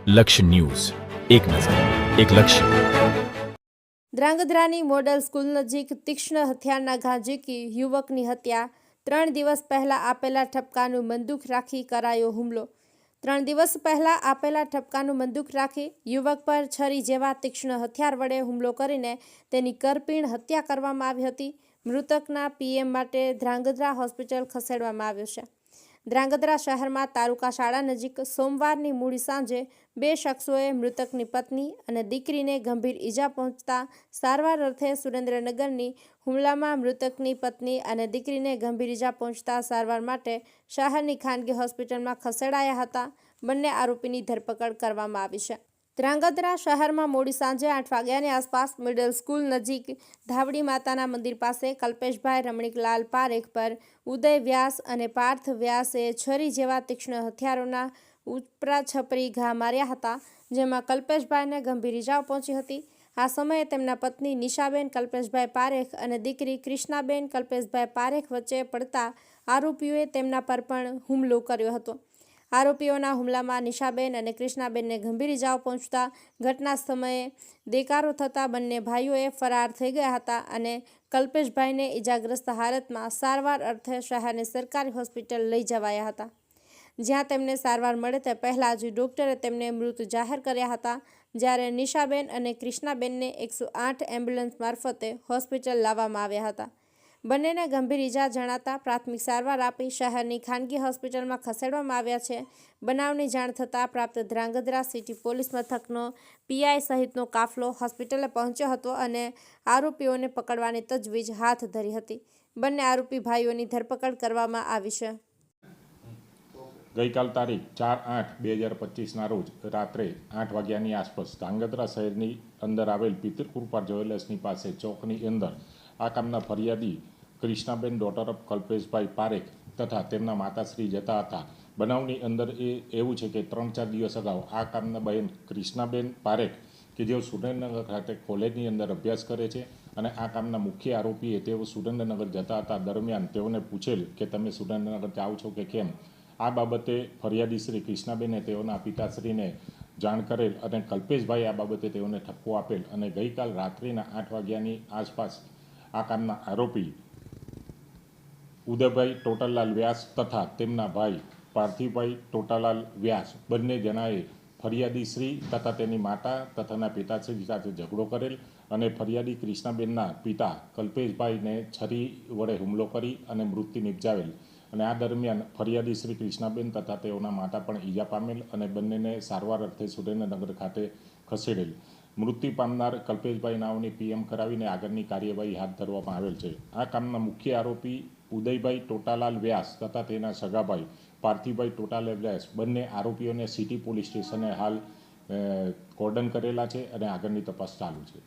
લક્ષ્ય ન્યૂઝ, એક નજર, એક લક્ષ્ય. ધ્રાંગધ્રાની મોડલ સ્કૂલ નજીક તીક્ષ્ણ હથિયારના ઘા ઝીકી યુવકની હત્યા. 3 દિવસ પહેલા આપેલા ઠપકાનું બંદૂક રાખી કરાયો હુમલો. 3 દિવસ પહેલા આપેલા ઠપકાનું બંદૂક રાખી યુવક પર છરી જેવા તીક્ષ્ણ હથિયાર વડે હુમલો કરીને તેની કરપીણ હત્યા કરવામાં આવી હતી. મૃતકના પીએમ માટે ધ્રાંગધ્રા હોસ્પિટલ ખસેડવામાં આવ્યો છે. ધ્રાંગધ્રા શહેરમાં તાલુકા શાળા નજીક સોમવારની મોડી સાંજે 2 શખ્સોએ મૃતકની પત્ની અને દીકરીને ગંભીર ઈજા પહોંચતા સારવાર અર્થે સુરેન્દ્રનગરની હુમલામાં મૃતકની પત્ની અને દીકરીને ગંભીર ઈજા પહોંચતા સારવાર માટે શહેરની ખાનગી હોસ્પિટલમાં ખસેડાયા હતા. બંને આરોપીની ધરપકડ કરવામાં આવી છે. ધ્રાંગધ્રા શહેરમાં મોડી સાંજે 8 વાગ્યાની આસપાસ મિડલ સ્કૂલ નજીક ધાવડી માતાના મંદિર પાસે કલ્પેશભાઈ રમણીકલાલ પારેખ પર ઉદય વ્યાસ અને પાર્થ વ્યાસે છરી જેવા તીક્ષ્ણ હથિયારોના ઉપરા છપરી ઘા માર્યા હતા, જેમાં કલ્પેશભાઈને ગંભીર ઈજાઓ પહોંચી હતી. આ સમયે તેમના પત્ની નિશાબેન કલ્પેશભાઈ પારેખ અને દીકરી ક્રિષ્નાબેન કલ્પેશભાઈ પારેખ વચ્ચે પડતા આરોપીઓએ તેમના પર પણ હુમલો કર્યો હતો. આરોપીઓના હુમલામાં નિશાબેન અને ક્રિષ્નાબેનને ગંભીર ઈજાઓ પહોંચતા ઘટના સમયે દેકારો થતાં બંને ભાઈઓએ ફરાર થઈ ગયા હતા અને કલ્પેશભાઈને ઈજાગ્રસ્ત હાલતમાં સારવાર અર્થે શહેરની સરકારી હોસ્પિટલ લઈ જવાયા હતા, જ્યાં તેમને સારવાર મળે તે પહેલાં જ ડોક્ટરે તેમને મૃત જાહેર કર્યા હતા. જ્યારે નિશાબેન અને ક્રિષ્નાબેનને 108 એમ્બ્યુલન્સ મારફતે હોસ્પિટલ લાવવામાં આવ્યા હતા. બંનેને ગંભીર ઈજા જણાતા પ્રાથમિક સારવાર આપી શહેરની ખાનગી હોસ્પિટલમાં ખસેડવામાં આવ્યા છે. બનાવની જાણ થતાં પ્રાપ્ત ધ્રાંગધ્રા સિટી પોલીસ મથકનો પીઆઈ સહિતનો કાફલો હોસ્પિટલે પહોંચ્યો હતો અને આરોપીઓને પકડવાની તજવીજ હાથ ધરી હતી. બંને આરોપી ભાઈઓની ધરપકડ કરવામાં આવી છે. ગઈકાલ તારીખ 4/8/2025ના રોજ રાત્રે 8 વાગ્યાની આસપાસ ધ્રાંગધ્રા શહેરની અંદર આવેલ પિતરકૃપા જ્વેલર્સની પાસે ચોકની અંદર આ કામના ફરિયાદી ક્રિષ્નાબેન ડોટર ઓફ કલ્પેશભાઈ પારેખ તથા તેમના માતાશ્રી જતા હતા. બનાવની અંદર એવું છે કે 3-4 દિવસ અગાઉ આ કામના બહેન ક્રિષ્નાબેન પારેખ કે જેઓ સુરેન્દ્રનગર ખાતે કોલેજની અંદર અભ્યાસ કરે છે અને આ કામના મુખ્ય આરોપીએ તેઓ સુરેન્દ્રનગર જતા હતા દરમિયાન તેઓને પૂછેલ કે તમે સુરેન્દ્રનગર જાઓ છો કે કેમ. આ બાબતે ફરિયાદી શ્રી ક્રિષ્નાબેને તેઓના પિતાશ્રીને જાણ કરેલ અને કલ્પેશભાઈ આ બાબતે તેઓને ઠપકો આપેલ અને ગઈકાલ રાત્રિના 8 વાગ્યાની આસપાસ આ કામના આરોપી ઉદયભાઈ ટોટલાલ વ્યાસ તથા તેમના ભાઈ પાર્થિવભાઈ ટોટાલાલ વ્યાસ બંને જણાએ ફરિયાદી શ્રી તથા તેની માતા તથાના પિતાશ્રી સાથે ઝઘડો કરેલ અને ફરિયાદી ક્રિષ્નાબેનના પિતા કલ્પેશભાઈને છરી વડે હુમલો કરી અને મૃત્યુ નિપજાવેલ અને આ દરમિયાન ફરિયાદી શ્રી ક્રિષ્નાબેન તથા તેઓના માતા પણ ઈજા પામેલ અને બંનેને સારવાર અર્થે સુરેન્દ્રનગર ખાતે ખસેડેલ. મૃત્યુ પામનાર કલ્પેશભાઈ નાઓની પીએમ કરાવીને આગળની કાર્યવાહી હાથ ધરવામાં આવેલ છે. આ કામના મુખ્ય આરોપી ઉદયભાઈ ટોટાલાલ વ્યાસ તથા તેના સગાભાઈ પાર્થિવભાઈ ટોટાલાલ વ્યાસ બંને આરોપીઓને સિટી પોલીસ સ્ટેશને હાલ કોર્ડન કરેલા છે અને આગળની તપાસ ચાલુ છે.